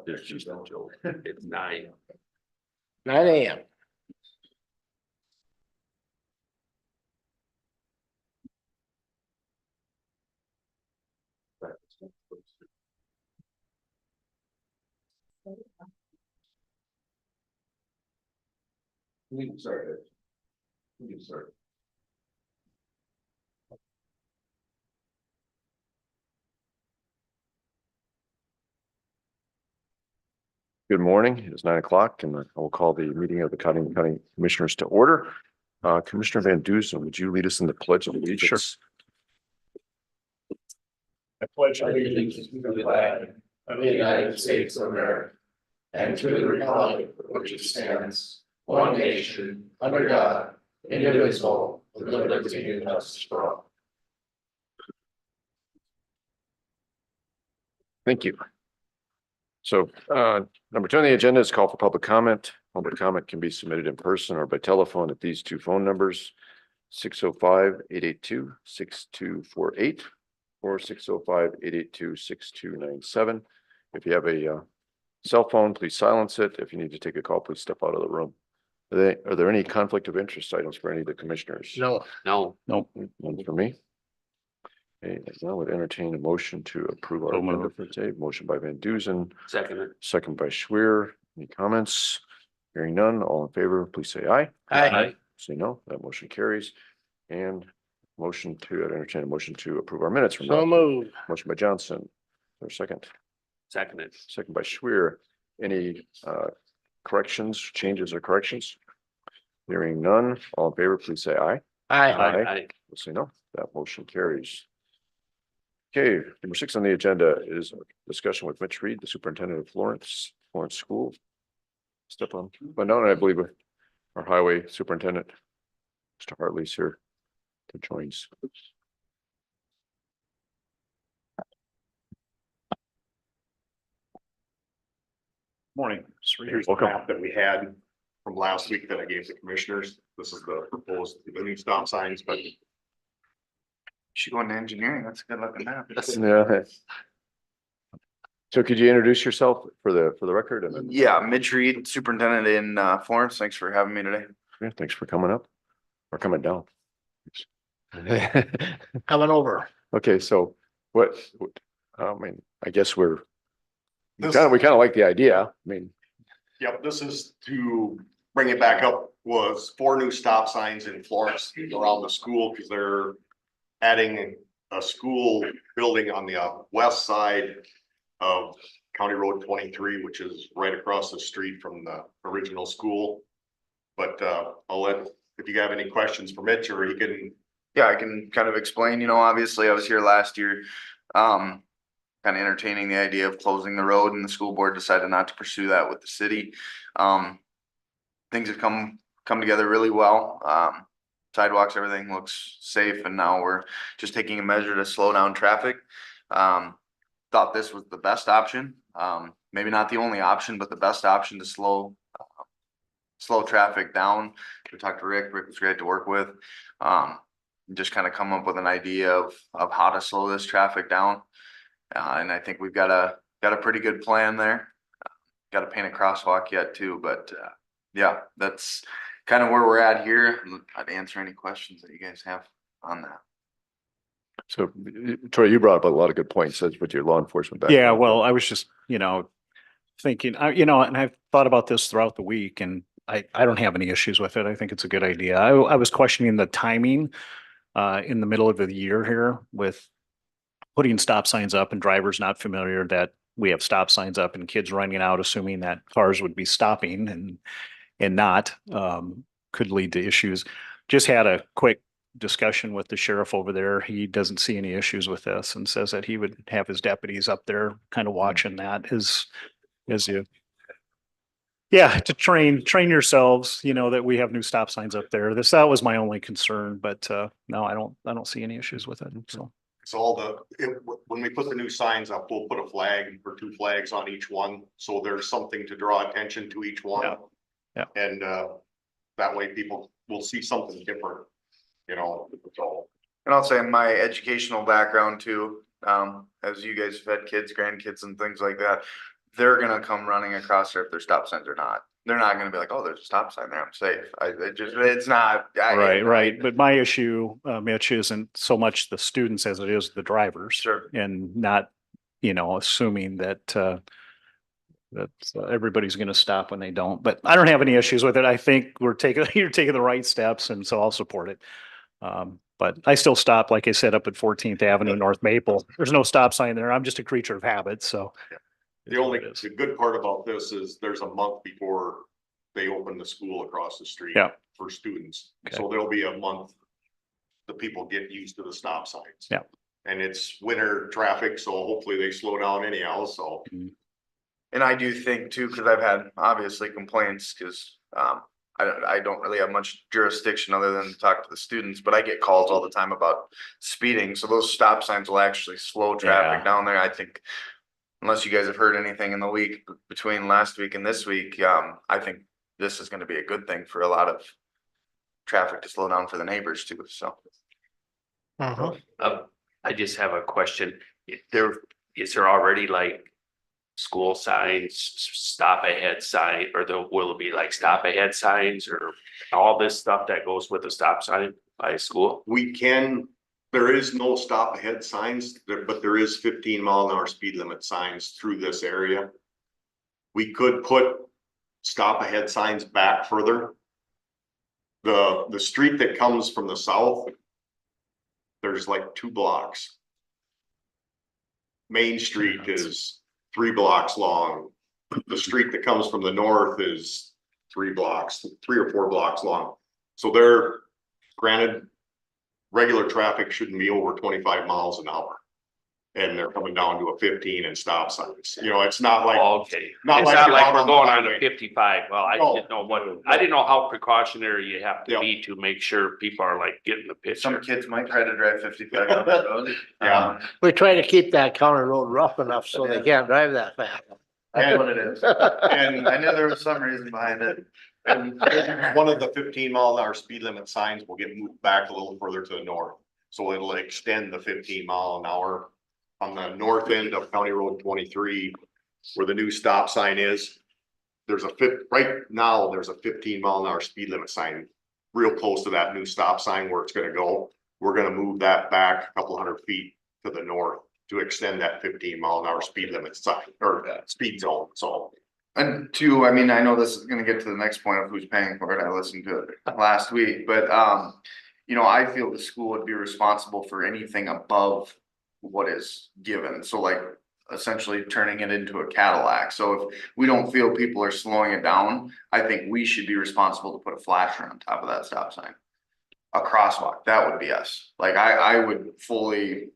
It's just a joke. It's 9. 9 a.m. We can start it. We can start. Good morning. It is 9 o'clock and I will call the meeting of the Codington County Commissioners to order. Commissioner Van Dusen, would you lead us in the Pledge of Allegiance? I pledge allegiance to the flag of the United States of America and to the republic for which it stands, one nation, under God, indivisible, with liberty and justice for all. Thank you. So number 2 on the agenda is call for public comment. Public comment can be submitted in person or by telephone at these 2 phone numbers, 605-882-6248 or 605-882-6297. If you have a cell phone, please silence it. If you need to take a call, please step out of the room. Are there any conflict of interest items for any of the commissioners? No. None for me. Okay, now I would entertain a motion to approve our agenda for today. Motion by Van Dusen. Second by Schwer. Any comments? Hearing none, all in favor, please say aye. Aye. Say no, that motion carries. And entertain a motion to approve our minutes from. So moved. Motion by Johnson. Or second. Second by Schwer. Any corrections, changes or corrections? Hearing none, all in favor, please say aye. Aye. We'll say no, that motion carries. Okay, number 6 on the agenda is a discussion with Mitch Reed, the superintendent of Florence School. Step on, but no, I believe our highway superintendent, Mr. Hartley's here to join us. Morning. So here's the map that we had from last week that I gave the commissioners. This is the proposed new stop signs, but should go into engineering. That's a good looking map. Yeah. So could you introduce yourself for the record and then? Yeah, Mitch Reed, superintendent in Florence. Thanks for having me today. Yeah, thanks for coming up or coming down. Coming over. Okay, so what, I mean, I guess we kind of like the idea. I mean, yep, this is to bring it back up, was 4 new stop signs in Florence around the school because they're adding a school building on the west side of County Road 23, which is right across the street from the original school. But I'll let, if you have any questions for Mitch, or he can. Yeah, I can kind of explain, obviously I was here last year. Kind of entertaining the idea of closing the road, and the school board decided not to pursue that with the city. Things have come together really well. Sidewalks, everything looks safe, and now we're just taking a measure to slow down traffic. Thought this was the best option. Maybe not the only option, but the best option to slow traffic down. We talked to Rick was great to work with. Just kind of come up with an idea of how to slow this traffic down. And I think we've got a pretty good plan there. Got to paint a crosswalk yet too, but yeah, that's kind of where we're at here. I'd answer any questions that you guys have on that. So Troy, you brought up a lot of good points with your law enforcement background. Yeah, well, I was just, thinking, and I've thought about this throughout the week, and I don't have any issues with it. I think it's a good idea. I was questioning the timing in the middle of the year here with putting stop signs up and drivers not familiar that we have stop signs up and kids running out, assuming that cars would be stopping and not, could lead to issues. Just had a quick discussion with the sheriff over there. He doesn't see any issues with this and says that he would have his deputies up there kind of watching that as you. Yeah, to train yourselves, that we have new stop signs up there. That was my only concern, but no, I don't see any issues with it. So. So when we put the new signs up, we'll put a flag or 2 flags on each one. So there's something to draw attention to each one. Yeah. And that way people will see something different, so. And I'll say my educational background too, as you guys have had kids, grandkids and things like that, they're gonna come running across there if there's stop signs or not. They're not gonna be like, oh, there's a stop sign there, I'm safe. It's not. Right. But my issue, Mitch, isn't so much the students as it is the drivers. Sure. And not, assuming that everybody's going to stop when they don't. But I don't have any issues with it. I think you're taking the right steps, and so I'll support it. But I still stop, like I said, up at 14th Avenue, North Maple. There's no stop sign there. I'm just a creature of habit, so. The good part about this is there's a month before they open the school across the street. Yeah. For students. Okay. So there'll be a month the people get used to the stop signs. Yeah. And it's winter traffic, so hopefully they slow down anyhow, so. And I do think too, because I've had obviously complaints, because I don't really have much jurisdiction other than to talk to the students, but I get calls all the time about speeding. So those stop signs will actually slow traffic down there. I think, unless you guys have heard anything in the week between last week and this week, I think this is going to be a good thing for a lot of traffic to slow down for the neighbors too. So. I just have a question. Is there already like school signs, stop ahead sign, or will it be like stop ahead signs, or all this stuff that goes with a stop sign by a school? There is no stop ahead signs, but there is 15-mile-an-hour speed limit signs through this area. We could put stop ahead signs back further. The street that comes from the south, there's like 2 blocks. Main Street is 3 blocks long. The street that comes from the north is 3 or 4 blocks long. So they're, granted, regular traffic shouldn't be over 25 miles an hour. And they're coming down to a 15 and stop signs. It's not like. Okay, Not it's like not you're like out we're on the going on highway. to 55. Well, I No. didn't know how precautionary you have to Yeah. be to make sure people are like getting the picture. Some kids might try to drive 55 on the road. Yeah. We try to keep that county road rough enough so they can't drive that fast. That's what it is. And I knew there was some reason behind it. And one of the 15-mile-an-hour speed limit signs will get moved back a little further to the north. So it'll extend the 15-mile-an-hour on the north end of County Road 23, where the new stop sign is. Right now, there's a 15-mile-an-hour speed limit sign real close to that new stop sign where it's gonna go. We're gonna move that back a couple hundred feet to the north to extend that 15-mile-an-hour speed limit sign or speed zone, so. And two, I know this is gonna get to the next point of who's paying for it. I listened to it last week, but you know, I feel the school would be responsible for anything above what is given. So like essentially turning it into a Cadillac. So if we don't feel people are slowing it down, I think we should be responsible to put a flasher on top of that stop sign. A crosswalk, that would be us. Like I would fully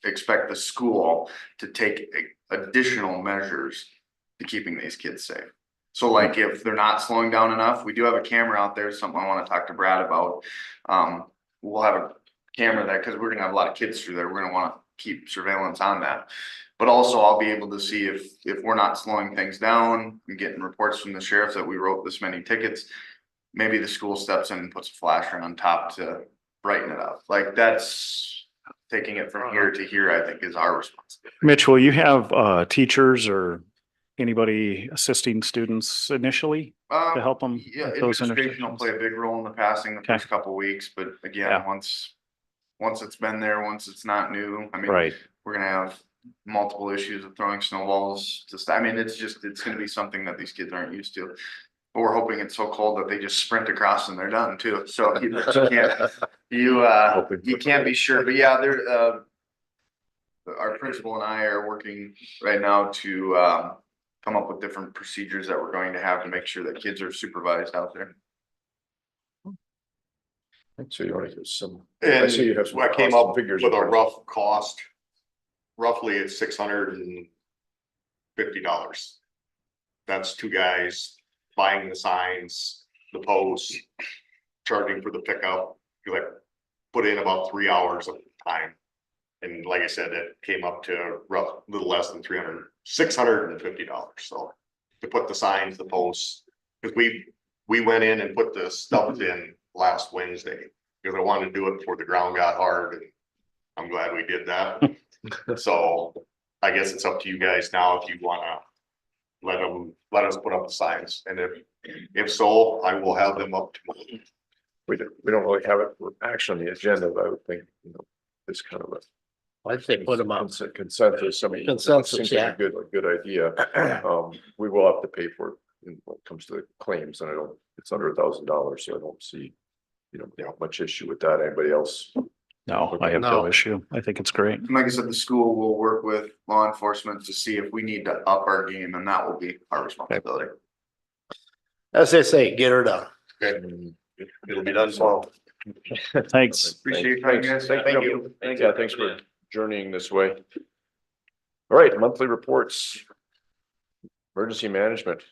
expect the school to take additional measures to keeping these kids safe. So like if they're not slowing down enough, we do have a camera out there, something I want to talk to Brad about. We'll have a camera that, because we're gonna have a lot of kids through there, we're gonna want to keep surveillance on that. But also I'll be able to see if we're not slowing things down and getting reports from the sheriff that we wrote this many tickets. Maybe the school steps in and puts a flasher on top to brighten it up. Like that's taking it from here to here, I think is our responsibility. Mitch, will you have teachers or anybody assisting students initially to help them? Yeah, with those administration will intersections? play a big role in the passing the Okay. first couple weeks, but again, Yeah. once it's been there, once it's not new, I mean, Right. we're gonna have multiple issues of throwing snowballs I mean, it's gonna be something that these kids aren't used to. But we're hoping it's so cold that they just sprint across and they're done too. So you can't be sure, but yeah, our principal and I are working right now to come up with different procedures that we're going to have to make sure that kids are supervised out there. So you want to give some, I see you have some I came cost up figures with in a front. rough cost. Roughly it's $650. That's two guys buying the signs, the posts, charging for the pickup. You like put in about 3 hours of time. And like I said, it came up to little less than $650. So to put the signs, the posts, because we went in and put the stubs in last Wednesday because I wanted to do it before the ground got hard, and I'm glad we did that. So I guess it's up to you guys now if you wanna let us put up the signs, and if so, I will have them up tomorrow. We don't really have it for action on the agenda, but I would think, it's kind of a I'd say put them up. consensus. I mean, it Consensus, seems like yeah. a good idea. We will have to pay for it when it comes to the claims, and it's under $1,000, so I don't see, much issue with that. Anybody else? No, I have no No. issue. I think it's great. And like I said, the school will work with law enforcement to see if we need to up our game, and that will be our responsibility. As they say, get her done. It'll be done tomorrow. Thanks. Appreciate your time, guys. Thank Thank you. you. Yeah, thanks for journeying this way. All right, monthly reports. Emergency management.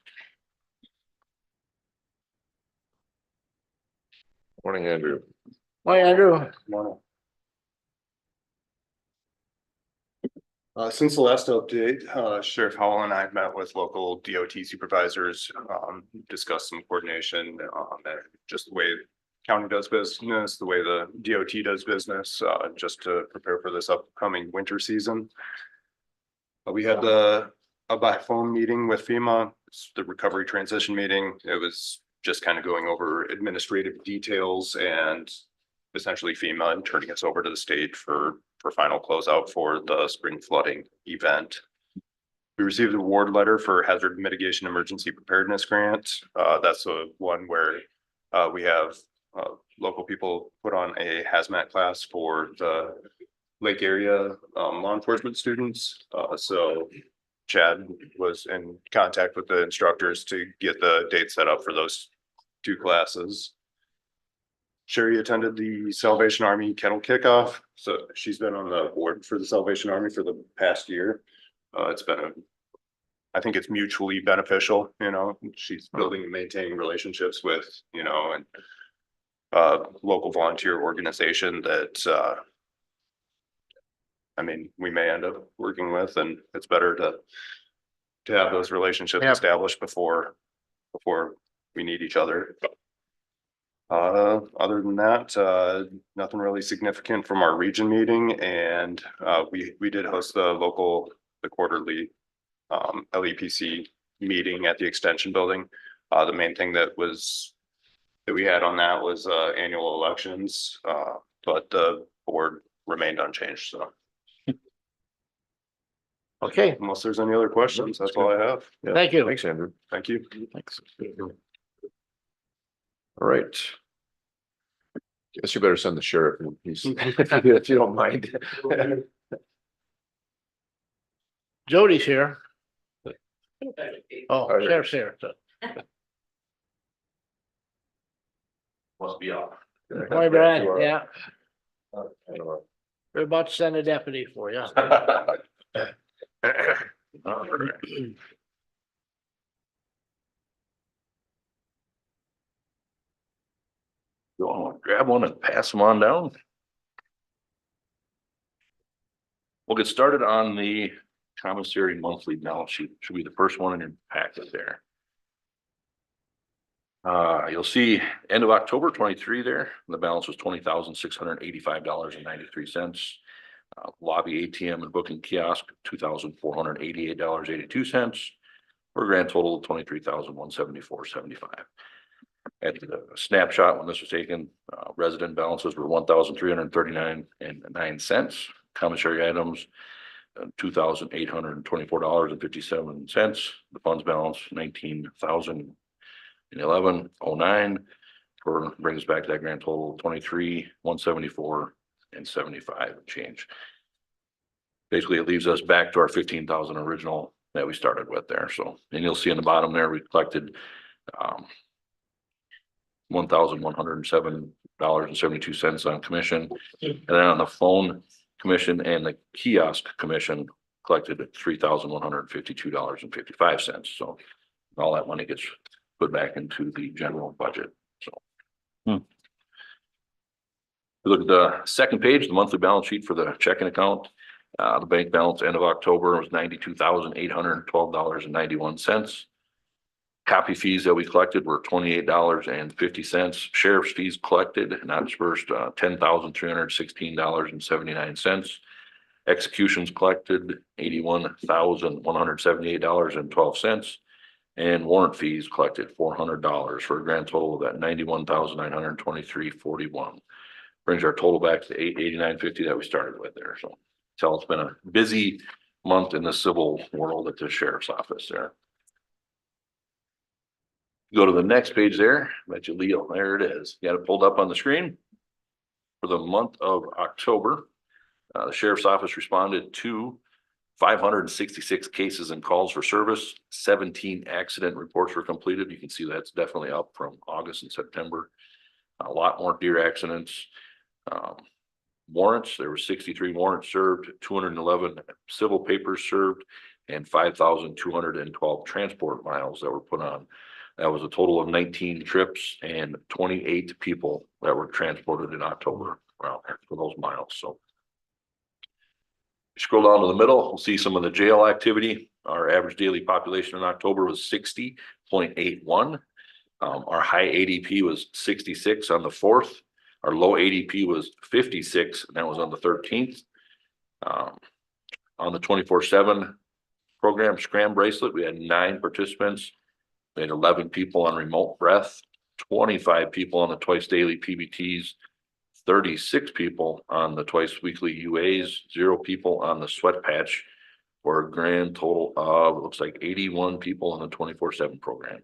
Morning, Andrew. Why, Andrew? Since the last update, Sheriff Howell and I met with local DOT supervisors, discussed some coordination, and just the way county does business, the way the DOT does business, just to prepare for this upcoming winter season. We had a by phone meeting with FEMA, it's the recovery transition meeting. It was just kind of going over administrative details and essentially FEMA and turning us over to the state for final closeout for the spring flooding event. We received an award letter for hazard mitigation emergency preparedness grant. That's the one where we have local people put on a hazmat class for the lake area law enforcement students. So Chad was in contact with the instructors to get the date set up for those two classes. Sherry attended the Salvation Army kettle kickoff. So she's been on the board for the Salvation Army for the past year. It's been I think it's mutually beneficial, she's building and maintaining relationships with, and local volunteer organization that we may end up working with, and it's better to have those relationships Yeah. established before we need each other. Other than that, nothing really significant from our region meeting, and we did host the quarterly LEPC meeting at the extension building. The main thing that we had on that was annual elections, but the board remained unchanged, so Okay, unless there's any other questions, that's all I have. Yeah, thank you. Thanks, Andrew. Thank you. Thanks. All right. Guess you better send the sheriff. If you don't mind. Jody's here. Oh, Oh, yeah. sheriff's here. Must be off. Morning, Brad. Yeah, I don't know. we're about to send a deputy for you. You want to grab one and pass them on down? We'll get started on the commissary monthly balance sheet. Should be the first one in your packet there. You'll see end of October 23 there, the balance was $20,685.93. Lobby ATM and booking kiosk, $2,488.82, for a grand total of $23,174.75. At the snapshot when this was taken, resident balances were $1,339.09. Commissary items, $2,824.57. The funds balance, $19,011.09, for brings us back to that grand total of $23,174.75 change. Basically, it leaves us back to our 15,000 original that we started with there. So, and you'll see in the bottom there, we collected $1,107.72 on commission, and then on the phone commission and the kiosk commission collected $3,152.55. So all that money gets put back into the general budget. So look at the second page, the monthly balance sheet for the checking account. The bank balance end of October was $92,812.91. Copy fees that we collected were $28.50. Sheriff's fees collected, not dispersed, $10,316.79. Executions collected, $81,178.12. And warrant fees collected $400 for a grand total of that $91,923.41. Brings our total back to $889.50 that we started with there. So it's been a busy month in the civil world at the sheriff's office there. Go to the next page there, bet you Leo, there it is. You got it pulled up on the screen. For the month of October, the sheriff's office responded to 566 cases and calls for service. 17 accident reports were completed. You can see that's definitely up from August and September. A lot more deer accidents. Warrants, there were 63 warrants served, 211 civil papers served, and 5,212 transport miles that were put on. That was a total of 19 trips and 28 people that were transported in October around there for those miles. So scroll down to the middle, we'll see some of the jail activity. Our average daily population in October was 60.81. Our high ADP was 66 on the 4th. Our low ADP was 56, and that was on the 13th. On the 24/7 program Scram Bracelet, we had 9 participants. We had 11 people on remote breath, 25 people on the twice daily PBTs, 36 people on the twice weekly UAs, 0 people on the sweat patch, for a grand total of, it looks like 81 people on the 24/7 program.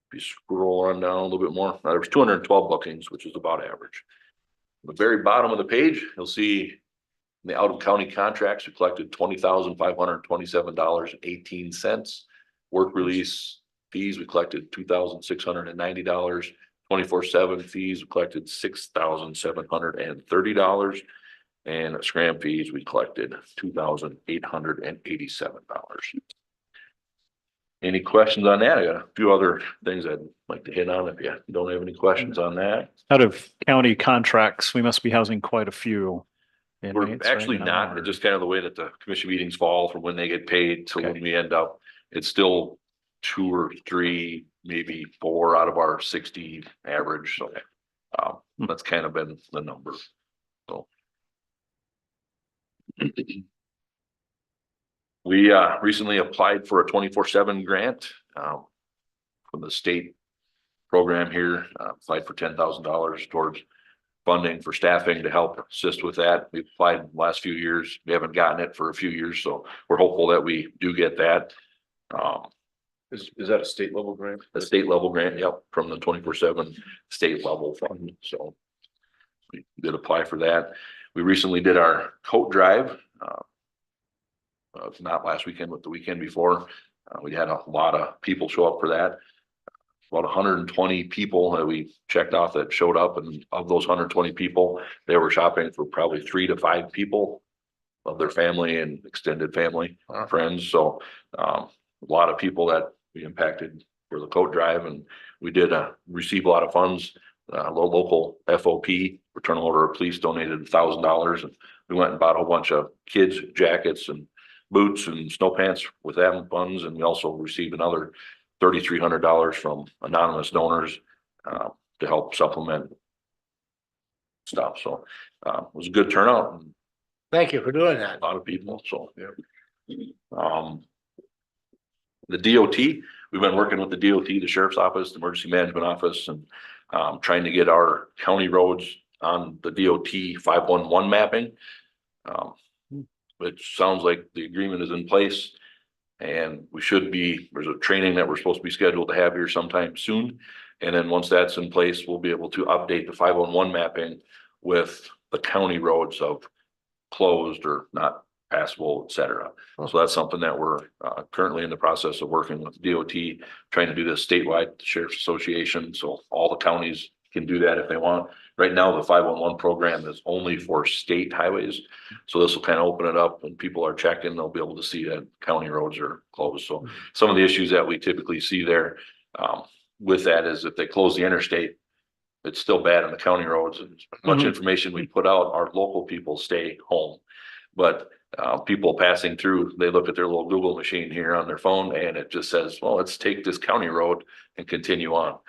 If you scroll on down a little bit more, there was 212 bookings, which is about average. The very bottom of the page, you'll see the out of county contracts, we collected $20,527.18. Work release fees, we collected $2,690. 24/7 fees, we collected $6,730. And scram fees, we collected $2,887. Any questions on that? I got a few other things I'd like to hit on if you don't have any questions on that. Out of county contracts, we must be housing quite a few. We're inmates actually right now, not, or- it's just kind of the way that the commission meetings fall from when they get paid to Okay. when we end up. It's still 2 or 3, maybe 4 out of our 60 average. So that's kind of been the number. So we recently applied for a 24/7 grant from the state program here. Applied for $10,000 towards funding for staffing to help assist with that. We've applied the last few years. We haven't gotten it for a few years, so we're hopeful that we do get that. Is that a state level grant? A state level grant, yep, from the 24/7 state level fund. So we did apply for that. We recently did our coat drive. It's not last weekend, but the weekend before. We had a lot of people show up for that. About 120 people that we checked off that showed up, and of those 120 people, they were shopping for probably 3 to 5 people of their family and extended family, friends. So a lot of people that we impacted for the coat drive, and we did receive a lot of funds. Local FOP, Fraternal Order of Police, donated $1,000, and we went and bought a whole bunch of kids' jackets and boots and snow pants with them funds, and we also received another $3,300 from anonymous donors to help supplement stuff. So it was a good turnout. And Thank you for doing that. a lot of people. So the DOT, we've been working with the DOT, the Sheriff's Office, the Emergency Management Office, and trying to get our county roads on the DOT 511 mapping. Which sounds like the agreement is in place, and we should be, there's a training that we're supposed to be scheduled to have here sometime soon. And then once that's in place, we'll be able to update the 511 mapping with the county roads of closed or not passable, et cetera. So that's something that we're currently in the process of working with DOT, trying to do this statewide, the Sheriff's Association, so all the counties can do that if they want. Right now, the 511 program is only for state highways. So this will kind of open it up, and people are checking, they'll be able to see that county roads are closed. So some of the issues that we typically see there with that is if they close the interstate, it's still bad on the county roads. And much information we put out, our local people stay home. But people passing through, they look at their little Google machine here on their phone, and it just says, well, let's take this county road and continue on.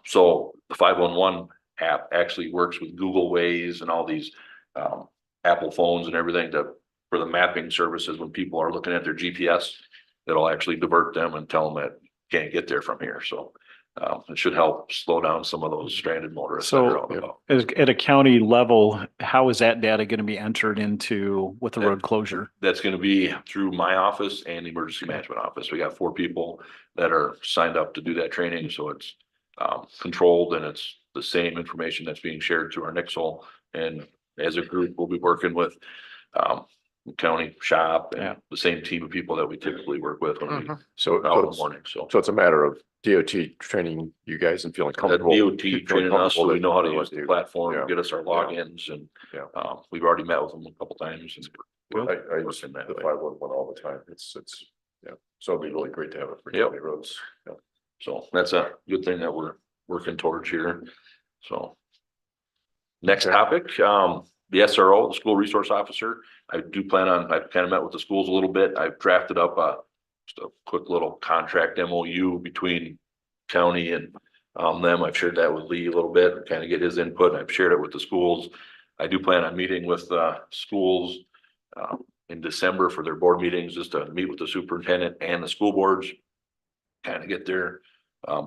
So the 511 app actually works with Google Waze and all these Apple phones and everything for the mapping services. When people are looking at their GPS, it'll actually divert them and tell them that you can't get there from here. So it should help slow down some of those stranded motorists. So at a county level, how is that data going to be entered into with the road closure? That's going to be through my office and the emergency management office. We got 4 people that are signed up to do that training. So it's controlled, and it's the same information that's being shared to our Nixle. And as a group, we'll be working with county shop and the same team of people that we typically work with when we out in the morning. So it's a matter of DOT training you guys and feeling comfortable. DOT training us so we know how to use the platform, get us our logins, and we've already met with them a couple times. And I use the 511 all the time. It's so it'd be really great to have it for county roads. So that's a good thing that we're working towards here. So next topic, the SRO, the school resource officer. I do plan on, I've kind of met with the schools a little bit. I've drafted up just a quick little contract MOU between county and them. I've shared that with Lee a little bit, kind of get his input. I've shared it with the schools. I do plan on meeting with schools in December for their board meetings, just to meet with the superintendent and the school boards, kind of get their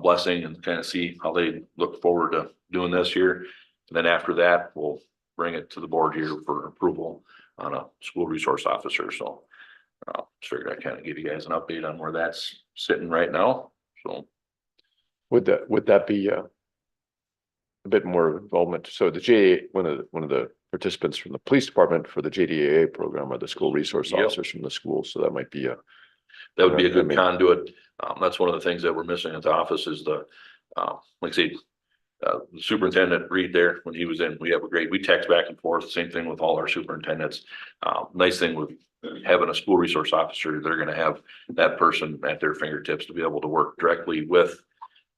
blessing and kind of see how they look forward to doing this here. And then after that, we'll bring it to the board here for approval on a school resource officer. So figured I'd kind of give you guys an update on where that's sitting right now. So would that be a bit more involvement? So the JDA, one of the participants from the police department for the JDAA program are the school resource officers from the school. So that might be that would be a good conduit. That's one of the things that we're missing at the office is the like I say, the superintendent Reed there, when he was in, we text back and forth, same thing with all our superintendents. Nice thing with having a school resource officer, they're going to have that person at their fingertips to be able to work directly with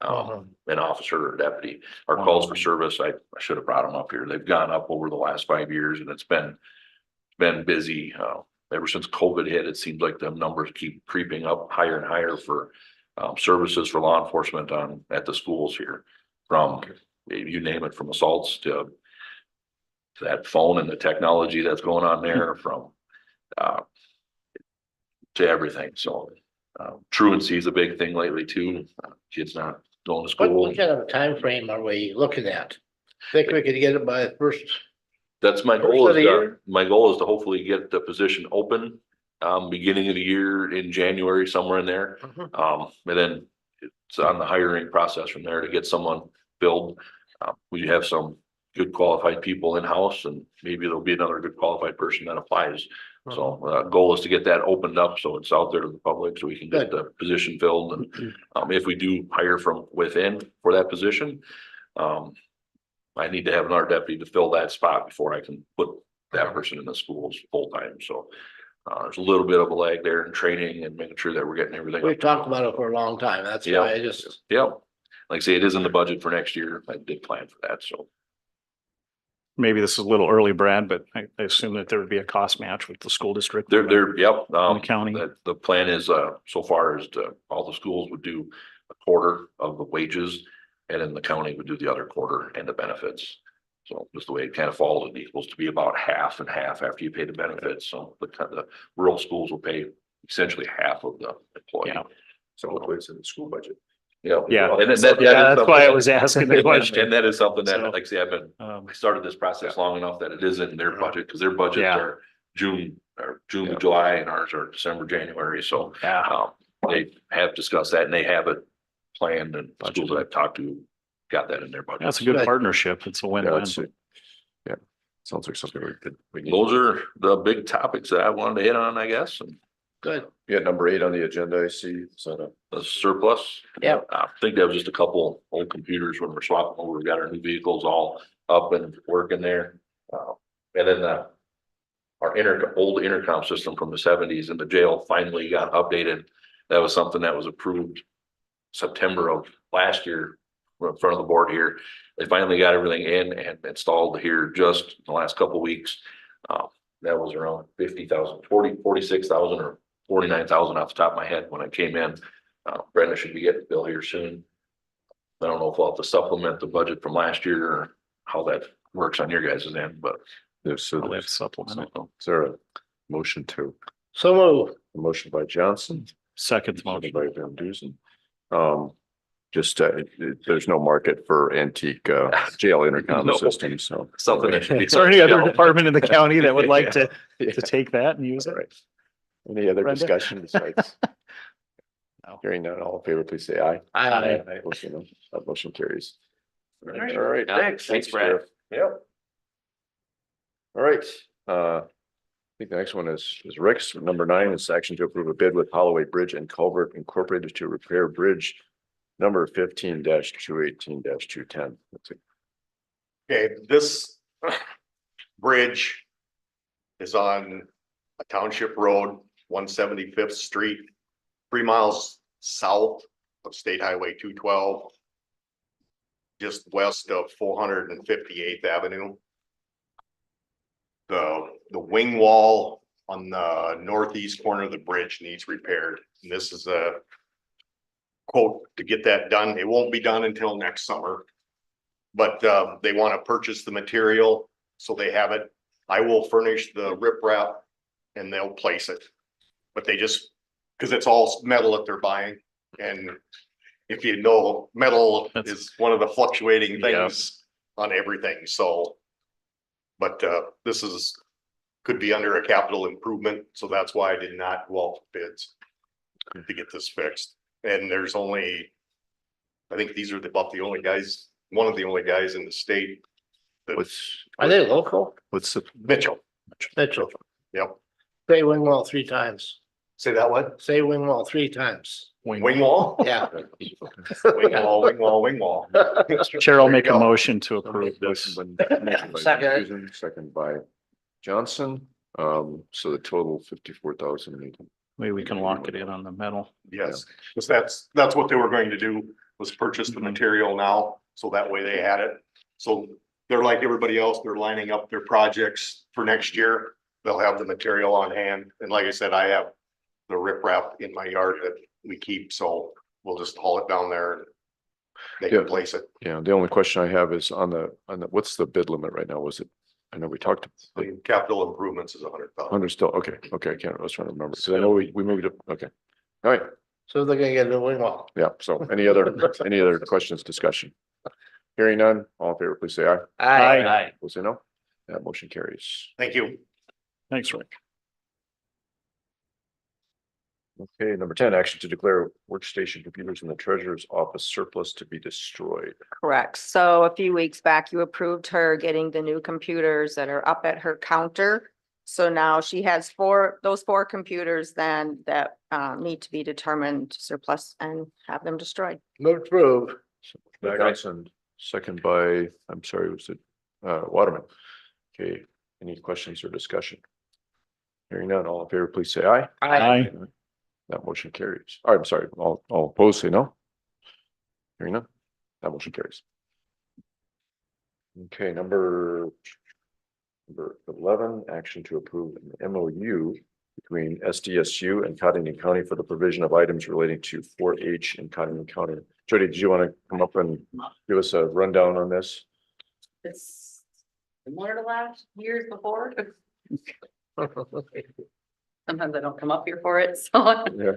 an officer or deputy. Our calls for service, I should have brought them up here. They've gone up over the last 5 years, and it's been busy. Ever since COVID hit, it seems like the numbers keep creeping up higher and higher for services for law enforcement at the schools here. From you name it, from assaults to that phone and the technology that's going on there, from to everything. So truancy is a big thing lately too. Kids not going to school. What kind of a time frame are we looking at? Think we could get it by the first? That's my First goal. of the year? My goal is to hopefully get the position open beginning of the year in January, somewhere in there. And then it's on the hiring process from there to get someone filled. We have some good qualified people in-house and maybe there'll be another good qualified person that applies. So goal is to get that opened up so it's out there to the public so we can get the position filled. And if we do hire from within for that position, I need to have another deputy to fill that spot before I can put that person in the schools full-time. So there's a little bit of a lag there in training and making sure that we're getting everything. We've talked about it for a long time. That's Yeah. why I just, Yep. Like I say, it is in the budget for next year. I did plan for that, so. Maybe this is a little early, Brad, but I assume that there would be a cost match with the school district. Yep. And the county. The plan is, so far is to, all the schools would do a quarter of the wages. And then the county would do the other quarter and the benefits. So just the way it kind of falls, it equals to be about half and half after you pay the benefits. So the rural schools will pay essentially half of the employee. Yeah. So hopefully it's in the school budget. Yeah. Yeah. And Yeah, that's why I was asking the question. And that is something that, So, like I say, I started this process long enough that it is in their budget, because their budgets Yeah. are June to July and ours are December, January. So Yeah. they have discussed that and they have it planned, and schools that I've talked to got that in their budget. That's a good partnership. It's a Yeah, win-win. yeah. Sounds like something we need. Those are the big topics that I wanted to hit on, I guess, and good. Yeah, number 8 on the agenda, I see. So the surplus. Yep. I think that was just a couple old computers when we're swapping over. We got our new vehicles all up and working there. And then our old intercom system from the 70s in the jail finally got updated. That was something that was approved September of last year in front of the board here. They finally got everything in and installed here just in the last couple of weeks. That was around 50,000, 46,000 or 49,000 off the top of my head when I came in. Brenda should be getting a bill here soon. I don't know if I'll have to supplement the budget from last year or how that works on your guys' end, but. I'll have to supplement it. Is there a motion to, So move. a motion by Johnson? Second Motion motion. by Van Dusen. Just, there's no market for antique, jail intercom No. systems, so. Something that should be. Is there any other department in the county that would like to Yeah. take that and use it? Right. Any other Brenda? discussion besides? No. Hearing none, all in favor, please say aye. Aye. Motion, motion carries. All right. right. Yeah, thanks, Brad. Sheriff. Yep. All right, I think the next one is Rick's. Number 9 is action to approve a bid with Holloway Bridge and Culvert Incorporated to repair bridge number 15-218-210. That's it. Okay, this bridge is on a township road, 175th Street, 3 miles south of State Highway 212, just west of 458th Avenue. The wing wall on the northeast corner of the bridge needs repaired. And this is a quote to get that done. It won't be done until next summer. But they want to purchase the material, so they have it. I will furnish the riprap and they'll place it. But they just, because it's all metal that they're buying. And if you know, metal is one of the fluctuating things on everything, so. But this could be under a capital improvement, so that's why I did not go out for bids to get this fixed. And there's only, I think these are about the only guys, one of the only guys in the state. Are they local? What's the, Mitchell, Mitchell. yep. Say Wingwall 3 times. Say that what? Say Wingwall 3 times. Wing wall? Yeah. Wing wall, wing wall, wing wall. Chair will There you make a go. motion to approve this. motion by Second. Susan, second by Johnson. So the total 54,000. Maybe we can lock it in on the metal. Yes, because that's what they were going to do, was purchase the material now, so that way they had it. So they're like everybody else, they're lining up their projects for next year. They'll have the material on hand, and like I said, I have the riprap in my yard that we keep, so we'll just haul it down there and they can Yeah. place it. Yeah, the only question I have is on the, what's the bid limit right now? Was it, I know we talked, The capital improvements is 100,000. 100 still, okay, I was trying to remember, because I know we moved it, okay. All right, So they're gonna get a new Wingwall. yeah, so any other questions, discussion? Hearing none, all in favor, please say aye. Aye. We'll say no. That motion carries. Thank you. Thanks, Rick. Okay, number 10, action to declare workstation computers in the treasurer's office surplus to be destroyed. Correct. So a few weeks back, you approved her getting the new computers that are up at her counter. So now she has those four computers then that need to be determined surplus and have them destroyed. Move to approve. By Johnson, second by, I'm sorry, was it Waterman? Okay, any questions or discussion? Hearing none, all in favor, please say aye. Aye. That motion carries. I'm sorry, all opposed, say no. Hearing none, that motion carries. Okay, number 11, action to approve an MOU between SDSU and Codington County for the provision of items relating to 4-H in Codington County. Jody, did you want to come up and give us a rundown on this? It's similar to last years before. Sometimes I don't come up here for it, so I Yeah,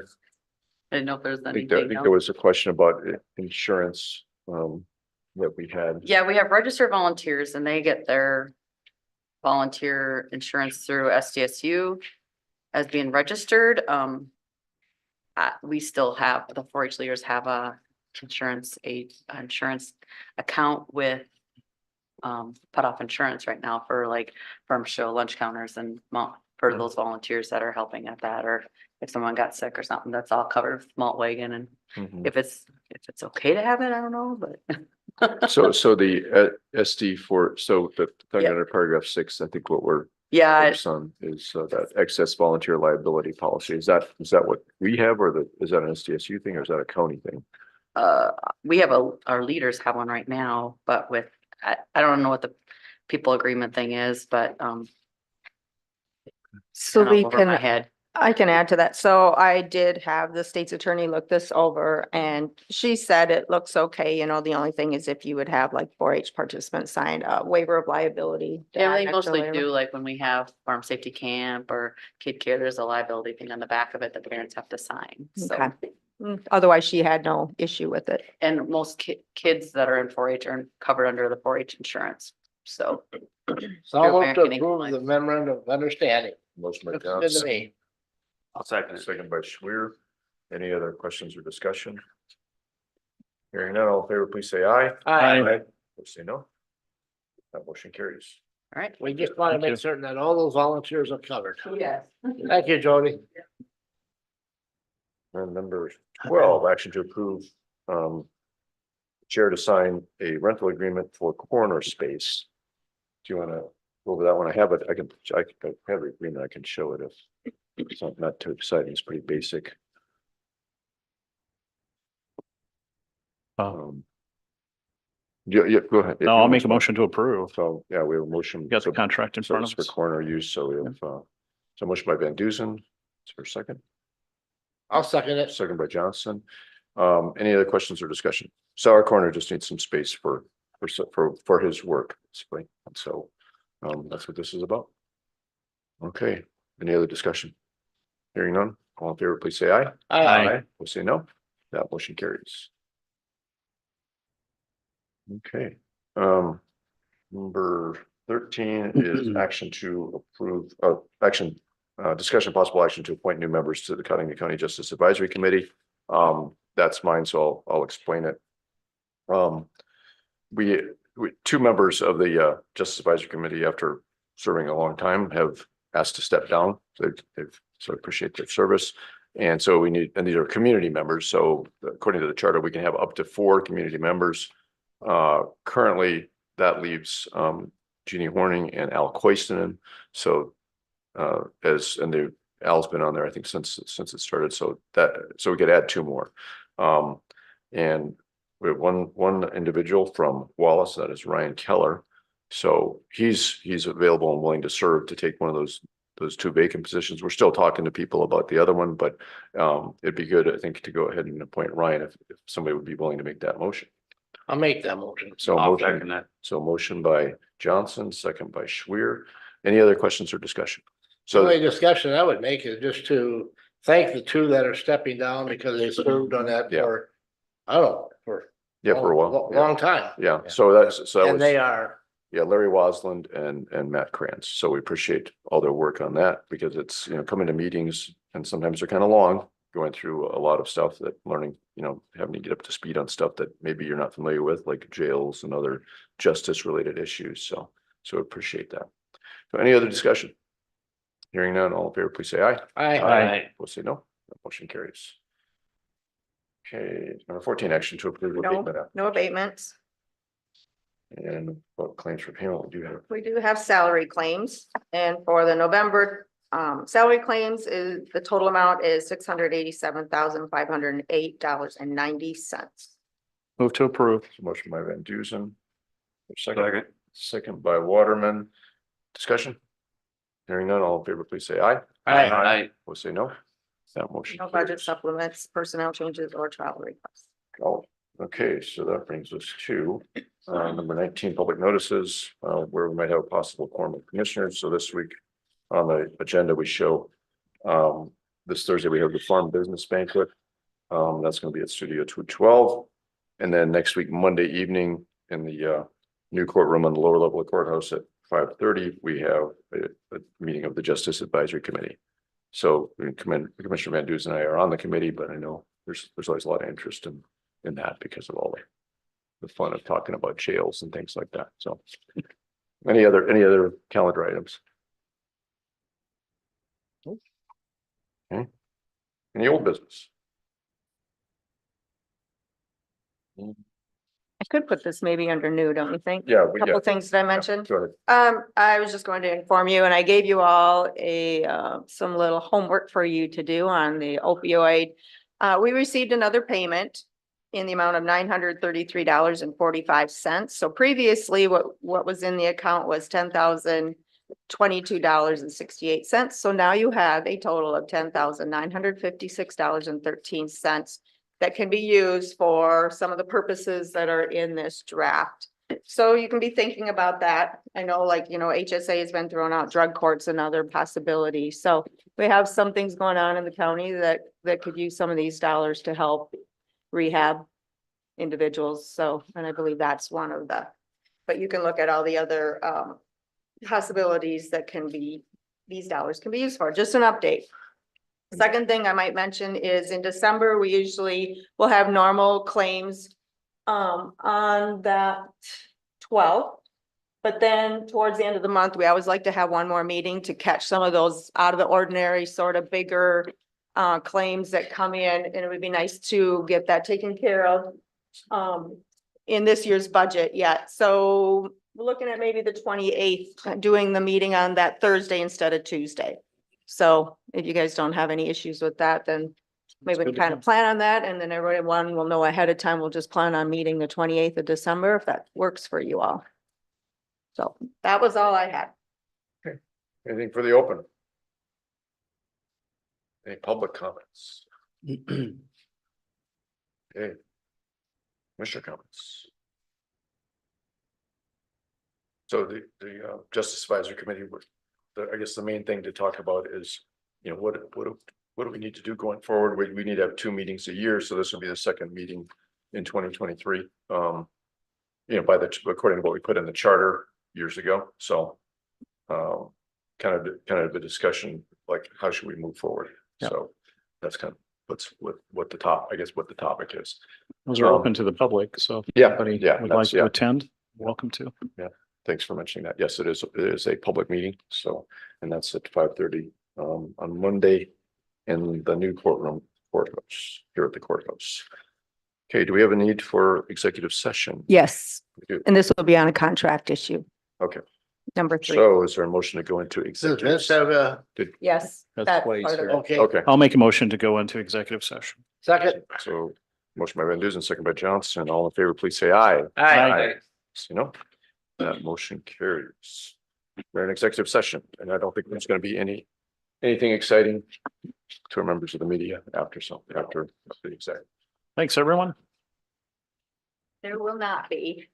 didn't know if there's I think anything there else. was a question about insurance that we had. Yeah, we have registered volunteers and they get their volunteer insurance through SDSU as being registered. We still have, the 4-H leaders have a insurance account with put off insurance right now for like farm show lunch counters and for those volunteers that are helping at that, or if someone got sick or something, that's all covered with malt wagon. And Mhm. if it's okay to have it, I don't know, but So the SD so the thing Yeah. under paragraph 6, I think what we're yeah, focused on is that excess volunteer liability policy. Is that what we have, or is that an SDSU thing, or is that a county thing? we have our leaders have one right now, but I don't know what the people agreement thing is, but So kind of we over my can, head. I can add to that. So I did have the state's attorney look this over and she said it looks okay. You know, the only thing is if you would have like 4-H participants sign a waiver of liability. to Yeah, add they extra mostly layer. do, like when we have farm safety camp or kid care, there's a liability thing on the back of it that parents have to sign. So, Okay. Otherwise, she had no issue with it. and most kids that are in 4-H are covered under the 4-H insurance. So, So I'll move to American approve Eagle the memorandum of understanding. Motion by Looks good to Johnson, me. I'll second it. second by Schwer. Any other questions or discussion? Hearing none, all in favor, please say aye. Aye. Opposed, say no. That motion carries. all right. We just want to Thank make certain that all those volunteers are covered. Yes. Thank you, Jody. And number 12, action to approve chair to sign a rental agreement for corner space. Do you want to go over that one? I have it. I have the agreement. I can show it if it's not too exciting. It's pretty basic. Yeah, go ahead. If No, you I'll make a want. motion to approve. So, yeah, we have a motion. You got the contract in So front it's of for us. corner use. So we have, so motion by Van Dusen. Is there a second? I'll second it. Second by Johnson. Any other questions or discussion? So our corner just needs some space for his work, basically. And so, that's what this is about. Okay, any other discussion? Hearing none, all in favor, please say aye. Aye. We'll say no. That motion carries. Okay, number 13 is action to approve, discussion possible action to appoint new members to the Cottington County Justice Advisory Committee. That's mine, so I'll explain it. We two members of the Justice Advisory Committee, after serving a long time, have asked to step down. So I appreciate their service. And so and these are community members. So according to the charter, we can have up to 4 community members. Currently, that leaves Jeannie Horning and Al Koistinen. So Al's been on there, I think, since it started. So we could add 2 more. And we have one individual from Wallace, that is Ryan Keller. So he's available and willing to serve to take one of those 2 vacant positions. We're still talking to people about the other one, but it'd be good, I think, to go ahead and appoint Ryan if somebody would be willing to make that motion. I'll make that motion. So I'll motion, second that. so motion by Johnson, second by Schwer. Any other questions or discussion? The So only discussion I would make is just to thank the 2 that are stepping down because they served on that Yeah. for, I don't know, for for a while. long time. Yeah, so that And was, they are, yeah, Larry Wasland and Matt Krantz. So we appreciate all their work on that because it's, coming to meetings and sometimes they're kind of long. going through a lot of stuff that learning, having to get up to speed on stuff that maybe you're not familiar with, like jails and other justice related issues. So appreciate that. So any other discussion? Hearing none, all in favor, please say aye. Aye. Opposed, say no. That motion carries. Okay, number 14, action to approve. abatement No abatements. And what claims for payment we do have. We do have salary claims, and for the November salary claims is, the total amount is $687,508.90. Move to approve. Motion by Van Dusen. Second by Waterman. Discussion? Hearing none, all in favor, please say aye. Aye. Opposed, say no. That motion. No budget carries. supplements, personnel changes, or travel requests. Oh, okay, so that brings us to number 19, public notices, where we might have a possible quorum of commissioners. So this week on the agenda, we show this Thursday, we have the farm business banquet. That's going to be at Studio 212. And then next week, Monday evening, in the new courtroom on the lower level of courthouse at 5:30, we have a meeting of the Justice Advisory Committee. So Commissioner Van Dusen and I are on the committee, but I know there's always a lot of interest in that because of all the fun of talking about jails and things like that. So any other calendar items? Okay. Any old business? I could put this maybe under new, don't you think? Yeah. Couple things that I mentioned. Go ahead. I was just going to inform you, and I gave you all some little homework for you to do on the opioid. We received another payment in the amount of $933.45. So previously, what was in the account was $10,022.68. So now you have a total of $10,956.13 that can be used for some of the purposes that are in this draft. So you can be thinking about that. I know, HSA has been throwing out drug courts and other possibilities. So we have some things going on in the county that could use some of these dollars to help rehab individuals. So, and I believe that's one of the, but you can look at all the other possibilities that these dollars can be used for. Just an update. Second thing I might mention is in December, we usually will have normal claims on that 12th. But then towards the end of the month, we always like to have one more meeting to catch some of those out of the ordinary sort of bigger claims that come in, and it would be nice to get that taken care of in this year's budget yet. So we're looking at maybe the 28th, doing the meeting on that Thursday instead of Tuesday. So if you guys don't have any issues with that, then maybe we can kind of plan on that, and then everyone will know ahead of time. We'll just plan on meeting the 28th of December if that works for you all. So that was all I had. Anything for the open? Any public comments? Okay. Commissioner comments. So the Justice Advisory Committee, I guess the main thing to talk about is, what do we need to do going forward? We need to have 2 meetings a year, so this will be the second meeting in 2023. According to what we put in the charter years ago. So kind of a discussion, like how should we move forward? Yeah. So that's kind of what the topic is. Those are open to the public, so if Yeah, anybody yeah, would like that's- to yeah. attend, welcome to. Thanks for mentioning that. Yes, it is a public meeting. So, and that's at 5:30 on Monday in the new courtroom here at the courthouse. Okay, do we have a need for executive session? Yes, We do. and this will be on a contract issue. Okay, Number 3. so is there a motion to go into Does executive? this have a, Yes. That's that twice, part of right? it. okay, Okay, I'll make a motion to go into executive session. second, so motion by Van Dusen, second by Johnson. All in favor, please say aye. Aye. So, that motion carries. We're in executive session, and I don't think there's going to be anything exciting to our members of the media after the exec. Thanks, everyone. There will not be.